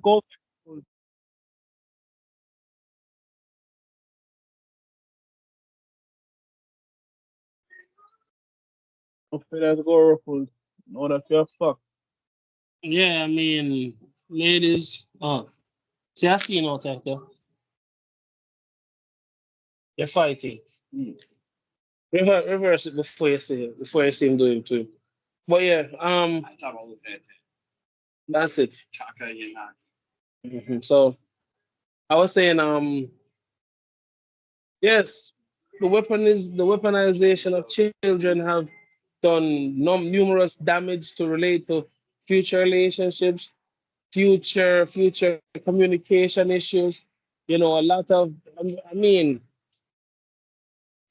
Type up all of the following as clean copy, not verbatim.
Go. Okay, let's go ruffled. No, that's your fuck. Yeah, I mean, ladies. Oh, see, I see you now, Tacto. You're fighting. Reverse it before you see it, before you see him do it to him. But yeah, I thought all of that. that's it. Chaka, you're not. So I was saying, yes, the weaponization of children have done numerous damage to relate to future relationships, future communication issues. You know, a lot of, I mean,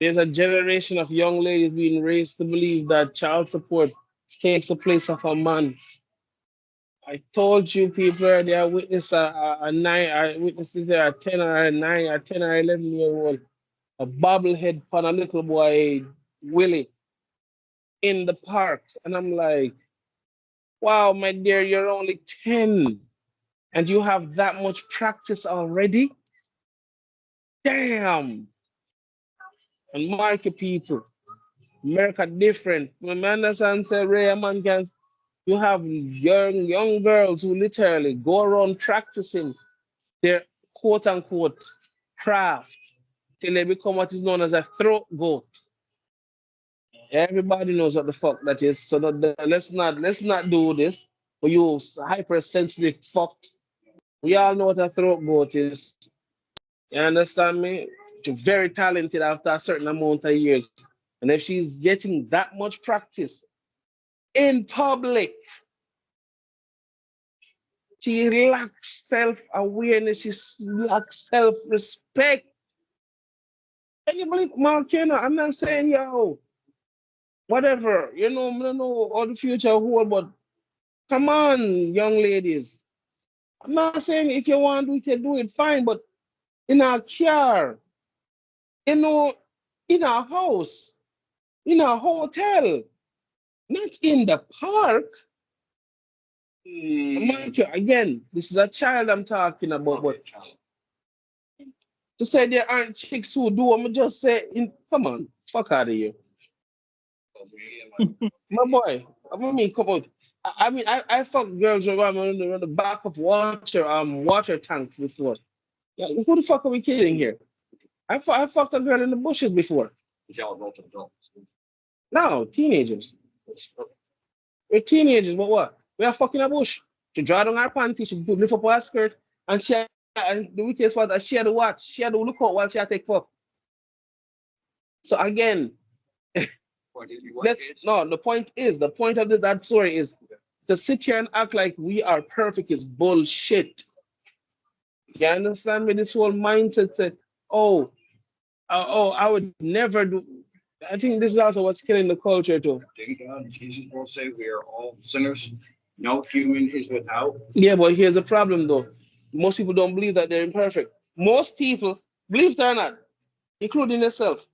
there's a generation of young ladies being raised to believe that child support takes the place of a man. I told you people earlier, I witnessed a nine, I witnessed it there a 10 or a 9 or 10 or 11-year old, a bobblehead on a little boy, Willie, in the park. And I'm like, wow, my dear, you're only 10 and you have that much practice already? Damn. And market people, America different. My man understand say Ray man can you have young girls who literally go around practicing their quote unquote craft till they become what is known as a throat goat. Everybody knows what the fuck that is. So let's not do this. For you hypersensitive fucks. We all know what a throat goat is. You understand me? She's very talented after a certain amount of years. And if she's getting that much practice in public, she lacks self-awareness, she lacks self-respect. Can you believe Mark? I'm not saying yo, whatever, I don't know all the future hold, but come on, young ladies. I'm not saying if you want to do it, fine, but in a car, you know, in a house, in a hotel, not in the park. Mind you, again, this is a child I'm talking about, but to say there aren't chicks who do, I'm just say, come on, fuck out of here. My boy, I mean, come on. I fucked girls around on the back of water tanks before. Yeah, who the fuck are we kidding here? I fucked a girl in the bushes before. Y'all both adults. No, teenagers. We're teenagers, but what? We are fucking a bush. She draw down her panty, she lift up her skirt, and the wickedest part, she had to watch. She had to look out while she had to take fuck. So again, the point of that story is to sit here and act like we are perfect is bullshit. You understand me? This whole mindset said, oh, I would never do. I think this is also what's killing the culture too. Didn't God, Jesus will say we are all sinners. No human is without. Yeah, but here's the problem though. Most people don't believe that they're imperfect. Most people, believe it or not, including yourself,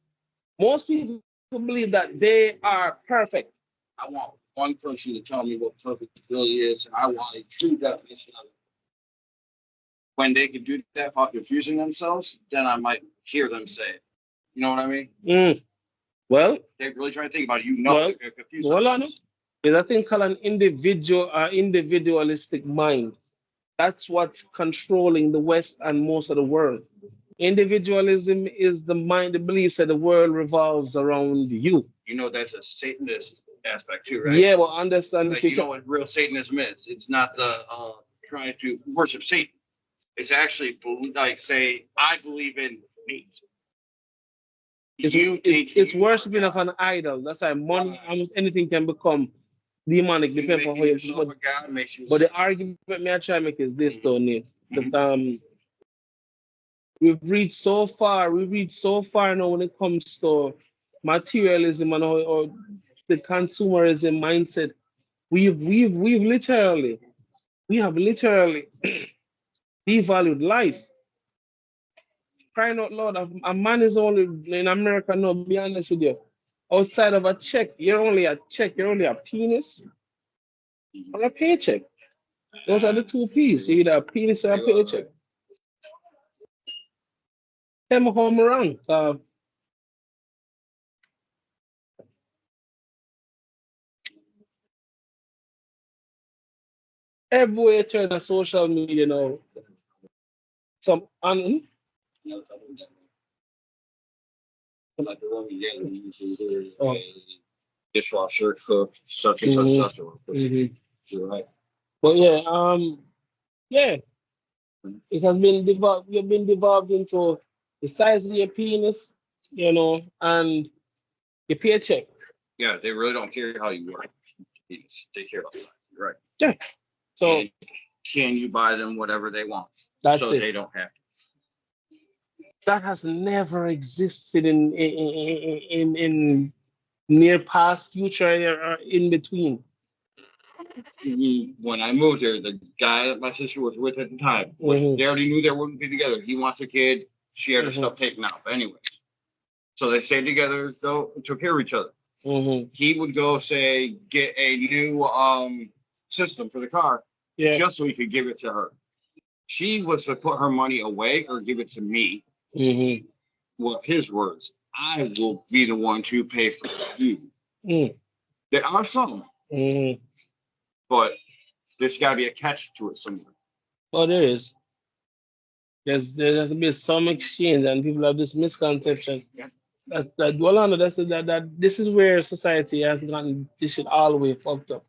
most people believe that they are perfect. I want one person to tell me what perfect really is, and I want a true definition of it. When they can do that while confusing themselves, then I might hear them say it. You know what I mean? Well, they're really trying to think about it. Well, they're confused. There's a thing called an individualistic mind. That's what's controlling the West and most of the world. Individualism is the mind that believes that the world revolves around you. You know that's a Satanist aspect too, right? Yeah, but understand like, you know what real Satanism is. It's not the trying to worship Satan. It's actually like say, I believe in meat. It's worshiping of an idol. That's why money, almost anything can become demonic, depending on how you. But the argument me I try to make is this, though, Nate. That we've reached so far now when it comes to materialism and or the consumerism mindset. We have literally devalued life. Crying out loud, a man is only in America, no, be honest with you. Outside of a check, you're only a check, you're only a penis or a paycheck. Those are the two P's. Either a penis or a paycheck. Tell me how I'm wrong. Everywhere turn on social media now. Some un Like the one we get when you do oh, a dishwasher, cook, such and such, mhm, such. mhm. You're right. But yeah, it has been developed. You've been developed into the size of your penis, and your paycheck. Yeah, they really don't care how you work. They care about that. You're right. Yeah. So And can you buy them whatever they want that's so it. they don't have That has never existed in near past, future, or in between. to? When I moved here, the guy that my sister was with at the time was Hmm. they already knew they wouldn't be together. He wants a kid. She had her Hmm. stuff taken out. But anyways, so they stayed together, though, and took care of each other. Hmm. He would go say get a new system for the car Yeah. just so he could give it to her. She was to put her money away or give it to me. Hmm. With his words, I will be the one to pay for you. Mm. There are some, Hmm. but there's got to be a catch to it somewhere. Oh, there is. There has to be some exchange, and people have this misconception that well, no, that this is where society has gotten this shit all the way fucked up.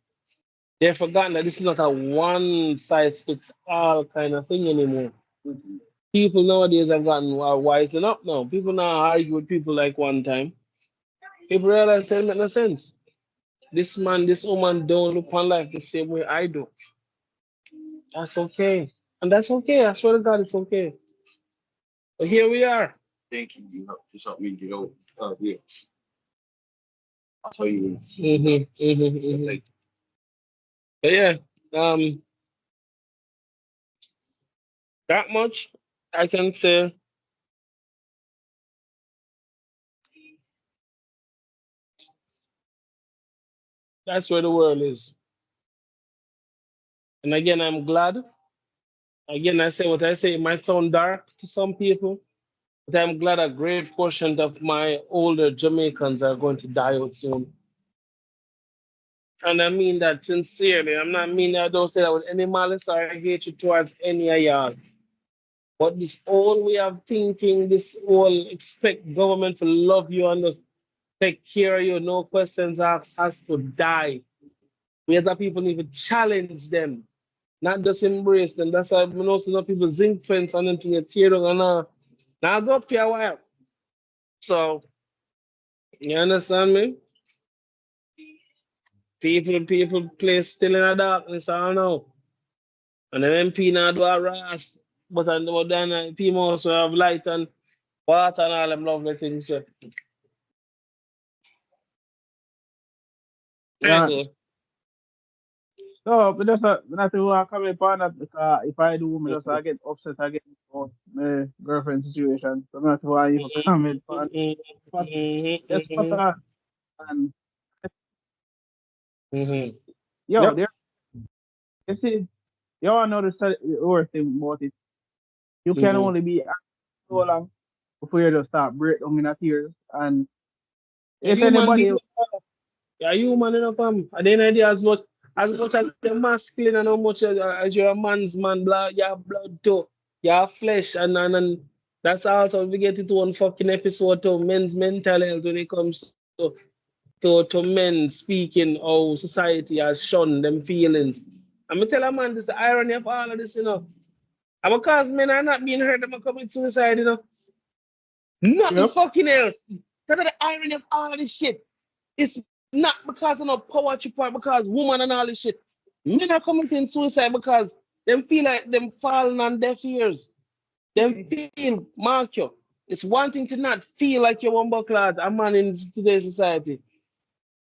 They've forgotten that this is not a one size fits all kind of thing anymore. People nowadays have gotten are wising up now. People now argue with people like one time. People realize it make no sense. This man, this woman don't look on life the same way I do. That's okay. And that's okay. I swear to God, it's okay. But here we are. Thank you. You just helped me get over here. I'll tell you. But yeah, um, that much I can say. That's where the world is. And again, I'm glad. Again, I say what I say. It might sound dark to some people, but I'm glad a great portion of my older Jamaicans are going to die out soon. And I mean that sincerely. I'm not mean I don't say that with any malice or hatred towards any of y'all. But this whole way of thinking, this whole expect government to love you and just take care of you, no questions asked, has to die. We as a people need to challenge them, not just embrace them. That's why we know some people zinc fence and anything you tear down and now go up for a while. So you understand me? People play still in the darkness, I don't know. And the MP now do a ras, but then people also have light and water and all them lovely things. So. I Yeah. go. So, but just not to comment upon that because if I do, me just I get upset again about my girlfriend situation. So, not to even comment on. But yes, but and Mm-hmm. yo, Yep. there. You see, you all know the worst thing about it. You can Mm-hmm. only be so long before you just start break down in a tears. And A if human anybody, being, you're a human enough. At the end of the day, as much as you're masculine and how much as you're a man's man, blood, your blood too, your flesh, and that's also we get into one fucking episode to men's mental health when it comes to men speaking how society has shunned them feelings. I'm gonna tell a man this the irony of all of this. And because men are not being hurt, them commit suicide. Nothing yep, fucking else. That's the irony of all of this shit. It's not because of no power trip or because woman and all this shit. Men are committing suicide because them feel like them falling on deaf ears. Them feel, mark you. It's one thing to not feel like you're one bucklad, a man in today's society,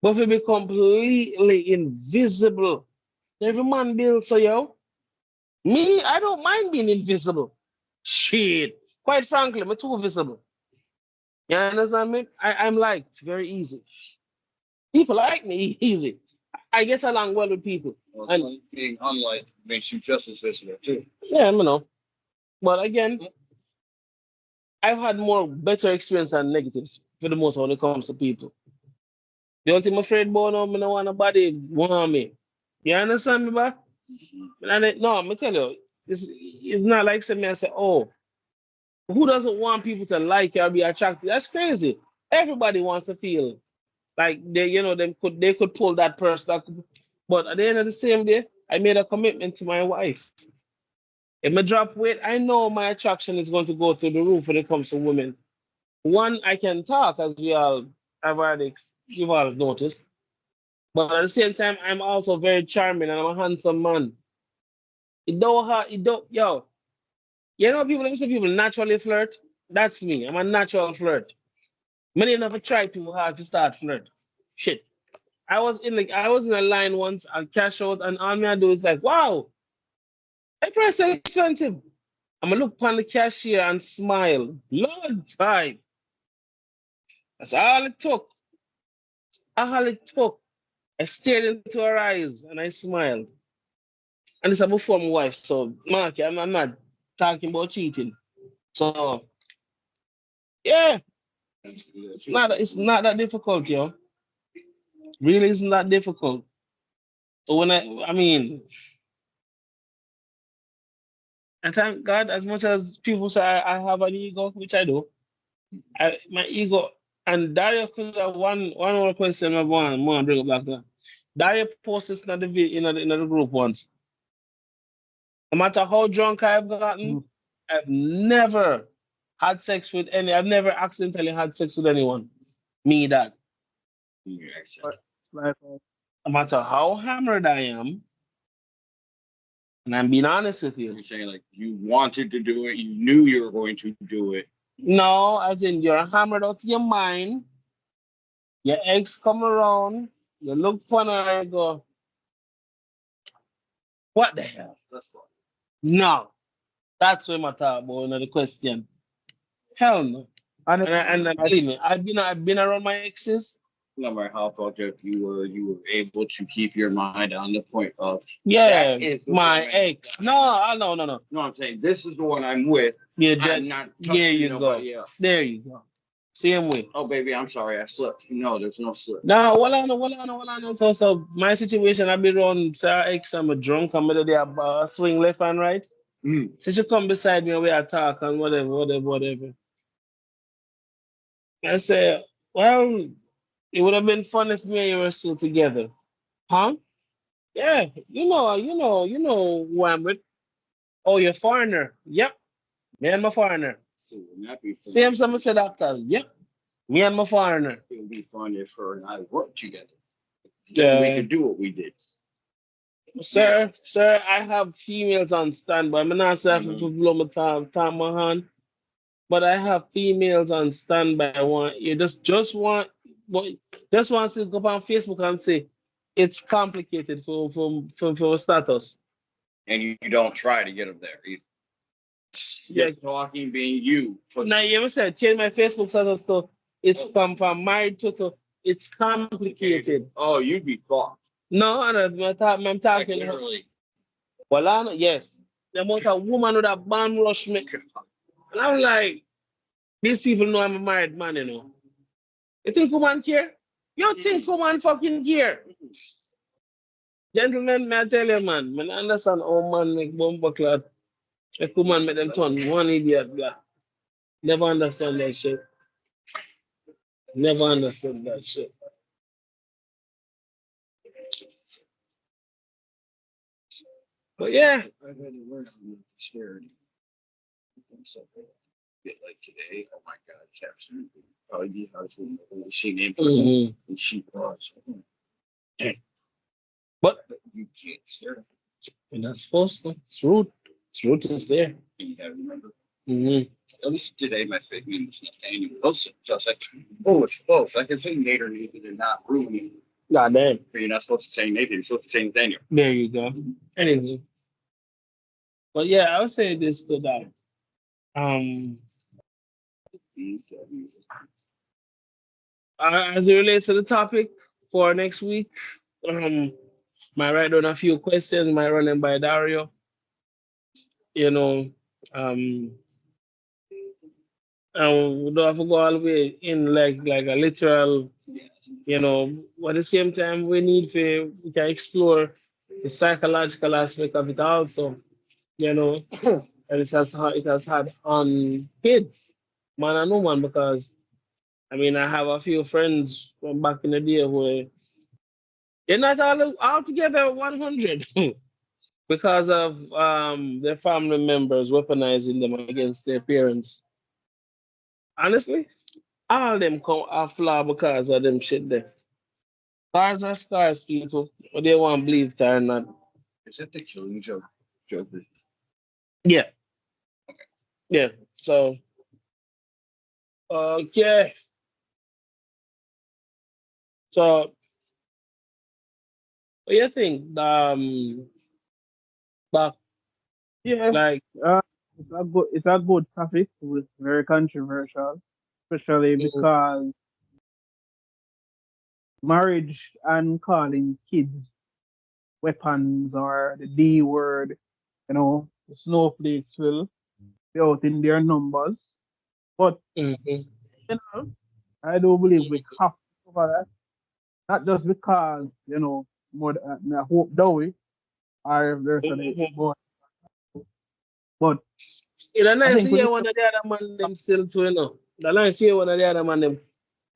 but to be completely invisible. Every man builds so yo. Me, I don't mind being invisible. Shit. Quite frankly, I'm too visible. You understand me? I'm liked very easy. People like me easy. I get along well with people. Well, And being unlike makes you just as visible too. yeah, you know. But again, I've had more better experience than negatives for the most part when it comes to people. The only thing I'm afraid about now, I don't want nobody want me. You understand me, ba? And no, I'm tell you, it's not like something I say, oh, who doesn't want people to like you or be attracted? That's crazy. Everybody wants to feel like they could pull that person. But at the end of the same day, I made a commitment to my wife. If I drop weight, I know my attraction is going to go through the roof when it comes to women. One, I can talk, as we all have already, you've all noticed. But at the same time, I'm also very charming and I'm a handsome man. It don't, yo, people, let me say people naturally flirt. That's me. I'm a natural flirt. Many never try too hard to start flirt. Shit. I was in a line once and cash out and all me I do is like, wow, that price is expensive. I'm gonna look upon the cashier and smile. Lord drive. That's all it took. All it took. I stared into her eyes and I smiled. And this is before my wife. So Mark, I'm not talking about cheating. So yeah, it's not that difficult, yo. Really isn't that difficult. So when I mean, I thank God as much as people say I have an ego, which I do. My ego and Dario could have one more question I want to bring it back there. Dario posted this in the group once. No matter how drunk I've gotten, I've never had sex with I've never accidentally had sex with anyone. Me that. Like, No matter how hammered I am, and I'm being honest with you. You're saying like you wanted to do it, you knew you were going to do it. No, as in you're hammered out of your mind. Your ex come around, you look upon her and go, what the hell? That's fine. No. That's what I'm talking about, the question. Hell no. and And believe me, I've been around my exes. No matter how fucked up you were able to keep your mind on the point of Yeah, that is the my woman. ex. No. No, I'm saying this is the one I'm with. Yeah, I'm not there touching you go. nobody else. There you go. Same way. Oh baby, I'm sorry, I slipped. No, there's no slip. No, well I know. So my situation, I've been around Sarah ex, I'm a drunk, I'm there swing left and right. So she come beside me and we are talk and whatever. I say, well, it would have been fun if me and you were still together. Huh? Yeah, you know who I'm with. Oh, you're foreigner. Yep. Me and my foreigner. So wouldn't that be fun? Same someone said after. Yep. Me and my foreigner. It would be fun if her and I worked together. Then we could do what we did. Sir, I have females on standby. I'm not saying to blow my time my hand, but I have females on standby. I want you just want to go on Facebook and say it's complicated for status. And you don't try to get them there either. Yeah. Talking being you. Now you ever said change my Facebook status to it's from married to it's complicated. Oh, you'd be fucked. No, I'm talking. Like literally. Well, I know, yes. The amount of woman with a bum rush me. And I'm like, these people know I'm a married man, you know. You think woman care? You think woman fucking care? Gentlemen, may I tell you, man, I understand how man make bumper clot. A woman make them turn one idiot black. Never understand that shit. Never understood that shit. But yeah. I've had to learn from the scared. Like today, oh my God, Captain. Oh, you know, she named person, and she was. But you can't scare her. You're not supposed to. It's rude. It's rude to stare. And you gotta remember. At least today, my fake name was Nathaniel Wilson. So I was like, oh, it's close. I can say Nate or Nathan and not ruin it. God damn. But you're not supposed to say Nathan. You're supposed to say Nathaniel. There you go. Anyway. But yeah, I would say this to that. As it relates to the topic for next week, Might write down a few questions, might run them by Dario. You know, um, and we don't have to go all the way in like a literal, but at the same time we can explore the psychological aspect of it also, you know, and it has had on kids, man and woman, because I mean I have a few friends from back in the day where they're not all altogether 100 because of their family members weaponizing them against their parents. Honestly, all them come are flawed because of them shit there. Scars are scars, people. What they want to believe it or not. Is that the killing joke? Joke. Yeah, yeah. So, okay. So, what do you think? But Yeah, like, uh, it's a good topic. It's very controversial, especially mm, because marriage and calling kids weapons or the D word, the snowflakes will be out in their numbers. But mhm, know, I do believe we have to cover that, not just because more I hope Dowie are there's a mhm. boy, but It's I nice to think we hear need one to of the other man them still too, The nice to hear one of the other man them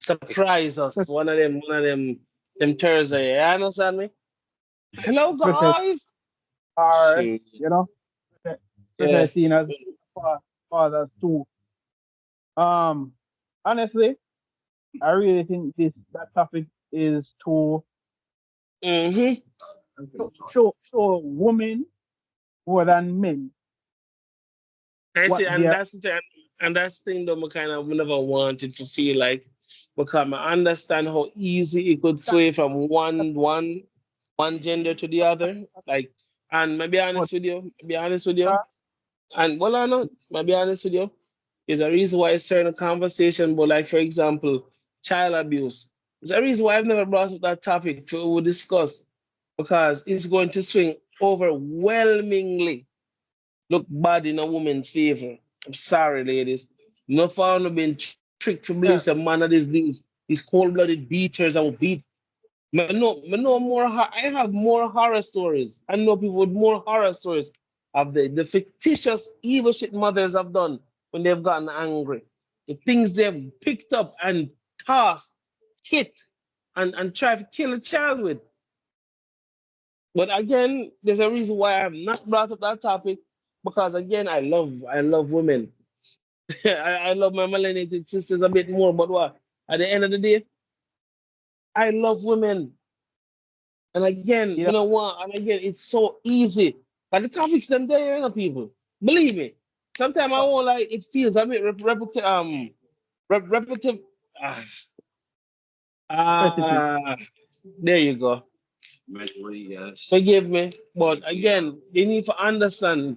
surprise us. Them Thursday. You understand me? Hello, especially guys. are Shit. especially Yeah. seeing as fathers too. Um, honestly, I really think that topic is to Mm-hmm. show women more than men I what see, they and are. that's the thing, and that's the thing that I kind of never wanted to feel like, because I understand how easy it could sway from one gender to the other. Like, and But be honest with you, and well, I know, be honest with you, is a reason why certain conversation, but like for example, child abuse, is a reason why I've never brought up that topic to discuss, because it's going to swing overwhelmingly look bad in a woman's favor. I'm sorry, ladies. No found have been tricked to believe yeah, some man of these cold-blooded beaters and will beat. Me know more. I have more horror stories. I know people with more horror stories of the fictitious evil shit mothers have done when they've gotten angry. The things they've picked up and tossed, hit, and tried to kill a child with. But again, there's a reason why I've not brought up that topic, because again, I love women. I love my melanated sisters a bit more. But what? At the end of the day, I love women. And again, yeah, what? And again, it's so easy. But the topics them there, people. Believe me. Sometimes I won't like it feels a bit repetitive. Repetitive. Ah, repetitive. ah, there you go. Mentally, yes. Forgive me. But again, they need to understand.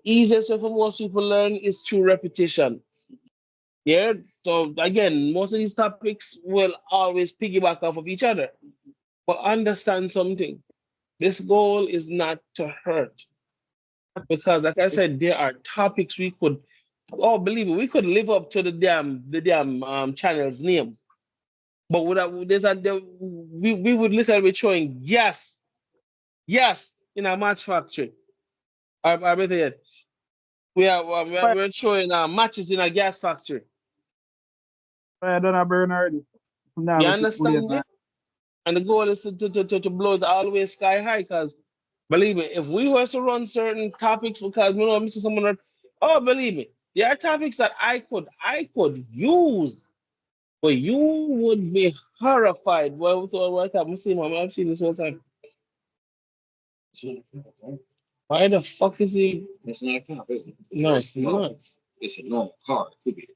Easiest way for most people learn is through repetition. Yeah. So again, most of these topics will always piggyback off of each other. But understand something. This goal is not to hurt. Because like I said, there are topics we could, oh believe me, we could live up to the damn channel's name. But we would literally be showing yes in a match factory. I bet it. But We're showing matches in a gas factory. I don't have burn already. You Now we keep understand bullying, me? man. And the goal is to blow it all the way sky high. Because believe me, if we were to run certain topics, because I'm seeing someone that, oh, believe me, there are topics that I could use, but you would be horrified. What I'm seeing, I've seen this whole time. Why the fuck is he? It's not a cop, is it? No, it's not. It's a normal car. It could be.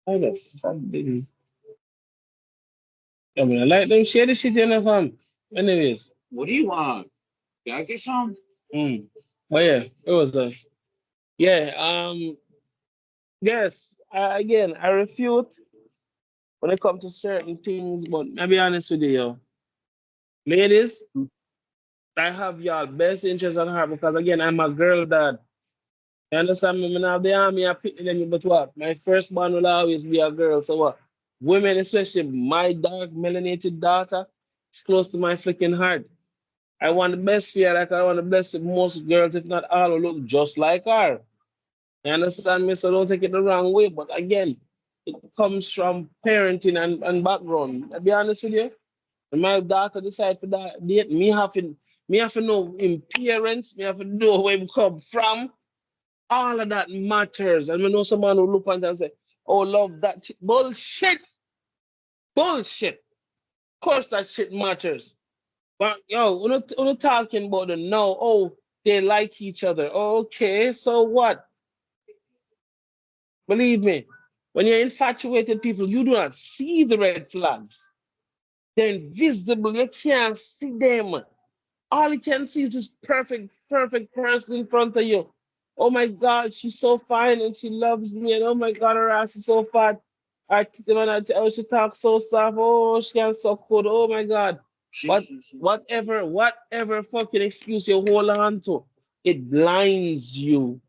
Why the fuck did he? I mean, I like them share the shit in the fam. Anyways, What do you want? Can I get some? mm. But yeah, it was yeah. Yes. Again, I refute when it comes to certain things, but I'll be honest with you, yo. Ladies, I have y'all best interest at heart because again, I'm a girl dad. You understand me? When I have the army, I pick them, but what? My firstborn will always be a girl. So what? Women, especially my dark melanated daughter, is close to my flicking heart. I want the best for her, like I want the best for most girls, if not all, who look just like her. You understand me? So don't take it the wrong way. But again, it comes from parenting and background. I'll be honest with you. When my daughter decide to date, me have to know in parents, me have to know where we come from. All of that matters. And we know someone who look at that and say, oh, love that shit. Bullshit. Bullshit. Of course that shit matters. But yo, we're not talking about the no. Oh, they like each other. Okay, so what? Believe me, when you're infatuated people, you do not see the red flags. They're invisible. You can't see them. All you can see is this perfect person in front of you. Oh my God, she's so fine and she loves me. And oh my God, her ass is so fat. Oh, she talks so soft. Oh, she can so good. Oh my God. Whatever fucking excuse you hold on to, it blinds you.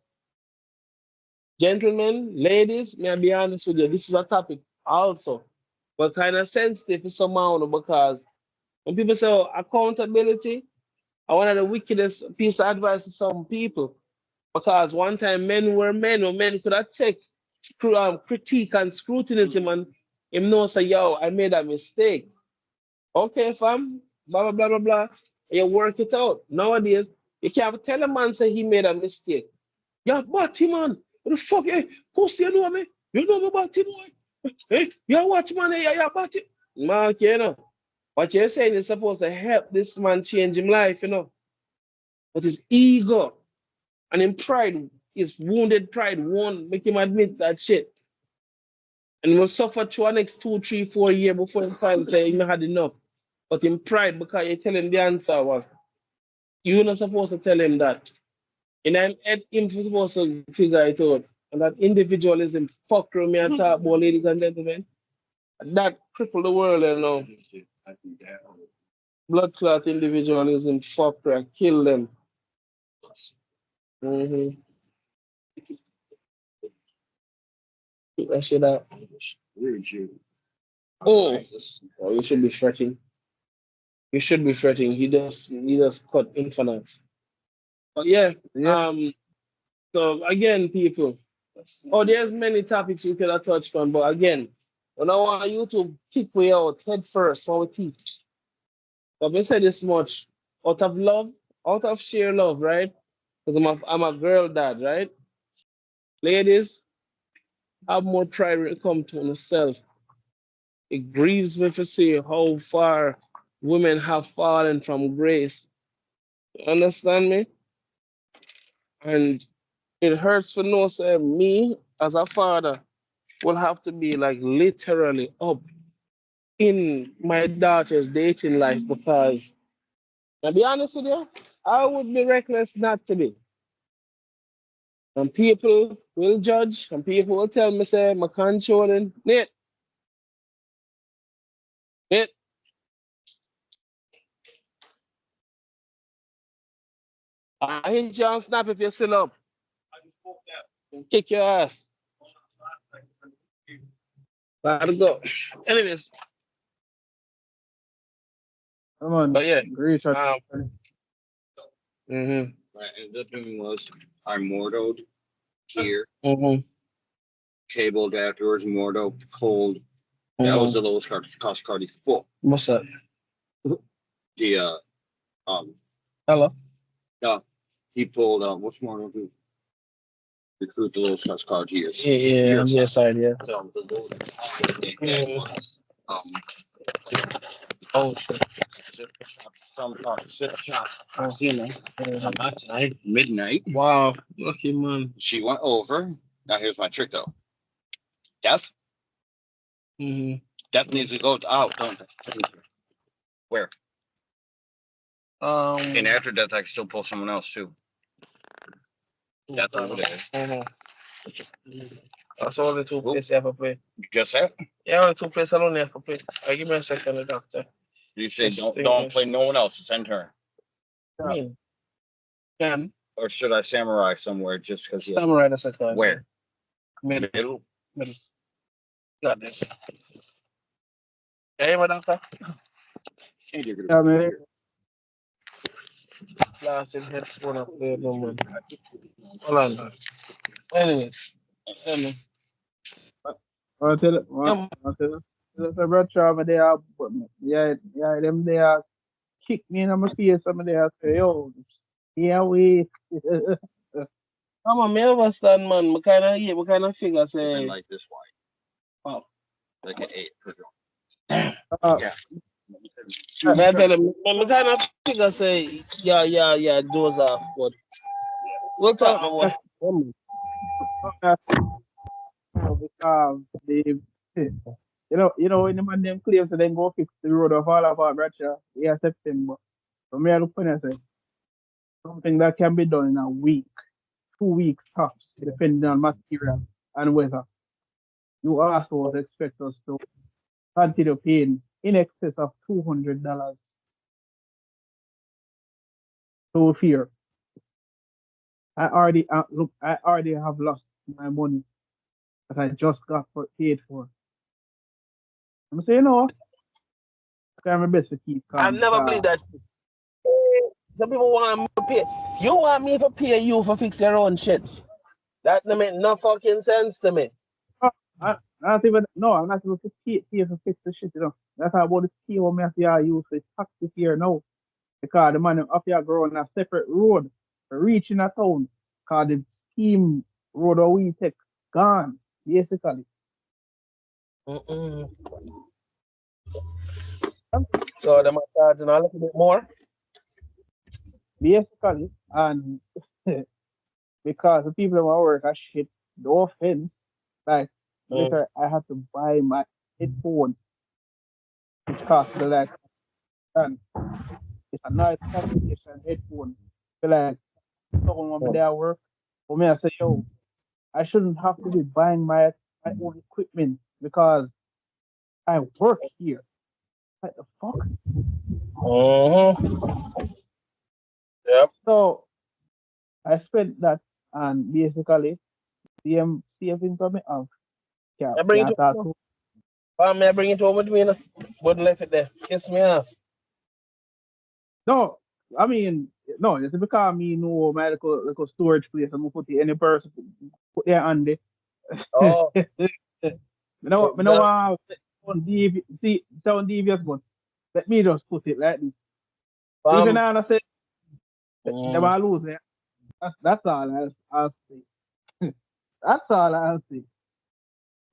Gentlemen, ladies, may I be honest with you, this is a topic also, but kind of sensitive to someone because when people say accountability, I one of the wickedest piece of advice to some people because one time men were men, or men could have take critique and scrutinism and him know say, yo, I made a mistake. Okay, fam, blah, blah, blah, blah, blah. You work it out. Nowadays, you can't tell a man say he made a mistake. Yeah, but him, man. What the fuck, eh? Pussy, you know me? You know me about him, boy? Hey, you watch, man, yeah, about it. Man, you know. What you're saying is supposed to help this man change his life, you know. But his ego and his pride, his wounded pride won't make him admit that shit. And he will suffer through the next 2, 3, 4 years before he finally say he not had enough. But in pride, because you tell him the answer was, you're not supposed to tell him that. And I'm him supposed to figure it out. And that individualism fuck with me and talk about, ladies and gentlemen. That cripple the world, you know. Blood clot individualism fuck and kill them. Mm-hmm. I say that. Oh, you should be fretting. You should be fretting. He just cut infinite. But yeah, so again, people. Oh, there's many topics we could have touched on, but again, when I want you to kick way out head first for our teeth. But me say this much, out of love, out of sheer love, right? Because I'm a girl dad, right? Ladies, have more pride when it comes to yourself. It grieves me to see how far women have fallen from grace. You understand me? And it hurts for no say me as a father will have to be like literally up in my daughter's dating life because, to be honest with you, I would be reckless not to be. And people will judge, and people will tell me, say, I'm controlling. Nate, I hit you on snap if you're still up. Kick your ass. Gotta go. Anyways, Come on. but yeah. Great shot. Mm-hmm. What I ended up doing was I mortoed here, Mm-hmm. cabled afterwards, morto, pulled. That was the lowest cost card he full. What's up? The Hello. he pulled what's morto do? Recruit the lowest cost card here. Yeah, on your side, yeah. So the lowest Oh shit. from zip shop, last night, midnight. Wow. Lucky man. She went over. Now here's my trick though. Death needs to go out, don't they? Where? And after death, I can still pull someone else too. Death over there. That's only two places I have to play. Just that? Yeah, only two places I don't have to play. Give me a second, the doctor. You say don't play no one else. It's end turn. I mean, can Or should I samurai somewhere just because? samurai the second. Where? Middle. Got this. Hey, what doctor? Yeah, man. Last in headphone up there, no man. Hold on. Anyways, tell me. I'll tell you, brother, over there, yeah, them there kick me in my face, some of there say, yo, yeah, we. Come on, me understand, man. We kind of figure say. Like this wide. Oh. Like an 8 per drum. Yeah. I tell them, me kind of figure say, yeah, those off, but we'll talk about Because when the man them claims to then go fix the road of all of our brother, yeah, September. So me I look for and say something that can be done in a week, 2 weeks tops, depending on material and weather. You also expect us to continue paying in excess of $200 to fear. I already have lost my money that I just got paid for. I'm saying no. I try my best to keep calm. I never believe that. Some people want me to pay. You want me to pay you for fix your own shit? That don't make no fucking sense to me. I'm not even to pay for fix the shit, That's how about the pay what me have to use for taxi here now. Because the man up here go on a separate road for reaching a town. Because the scheme road that we take gone, basically. So them are charging a little bit more. Basically, and because the people in my work are shit, no offense, like later I have to buy my headphone, which costs me like and it's a nice communication headphone. Feel like someone want me there at work. For me, I say, yo, I shouldn't have to be buying my own equipment because I work here. What the fuck? Yep. So I spent that and basically CM saving for me of I bring it start over. May I bring it over to me? Wouldn't left it there. Kiss me ass. No, I mean, no, it's because me know my little storage place. I'm gonna put it any person put there on there. Oh. Me know sound sound devious, but let me just put it like this. Even I understand them all lose it. That's all I'll say. That's all I'll say.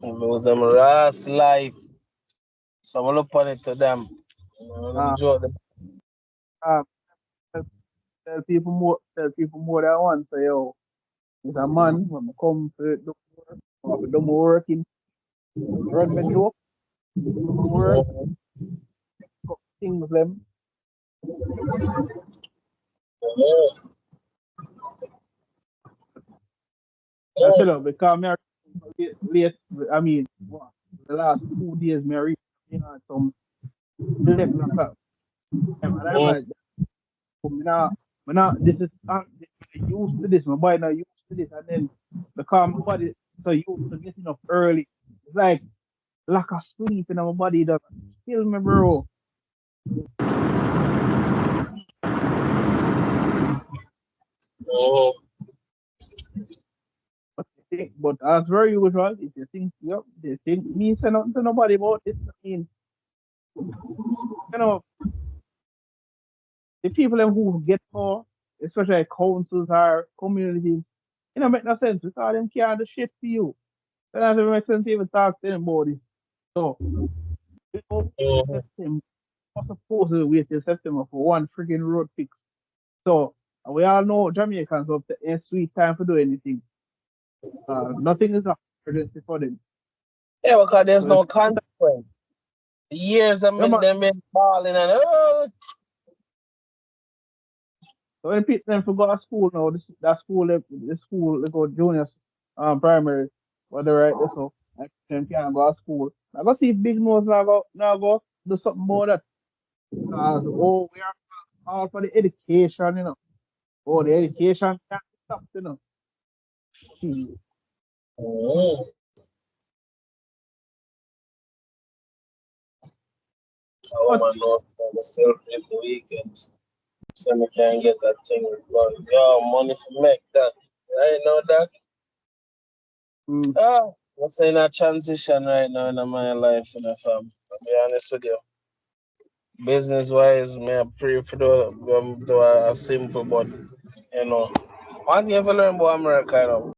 Lose them last life. Someone look on it to them. Enjoy them. Tell people more than once. Say, yo, it's a man when I come to do work, or do my working, run my job, work, things them. I tell you, because me late, I mean, what, the last 2 days, me reach some 11 o'clock. And I'm like, this is, I'm used to this, my body not used to this, and then because my body so used to getting up early, it's like lack of sleep in my body doesn't kill me, bro. But as very usual, if you think, they think me say nothing to nobody about this, I mean, the people them who get power, especially like councils or communities, make no sense because them can't do shit for you. It doesn't make sense to even talk to them about this. So, September, I'm supposed to wait till September for one freaking road fix. So, we all know Jamaicans have the sweet time to do anything. Nothing is a urgency for them. Yeah, because there's no consequence. The years them been balling and So when people them go to school now, this school they go juniors, primary, whatever right there, so like them can't go to school. I go see if Big Nose now go do something about that. Because we are all for the education, you know. Oh, the education can't stop, you know. Hmm. Mm. I But want to know if I'm still free for weekends. So I can get that thing going. Yo, money for make that. Right now, that. mm, Ah, what's in a transition right now in my life, you know, fam. I'll be honest with you. Business wise, me I pray for do a simple, but you know, one thing you have to learn about America, you know.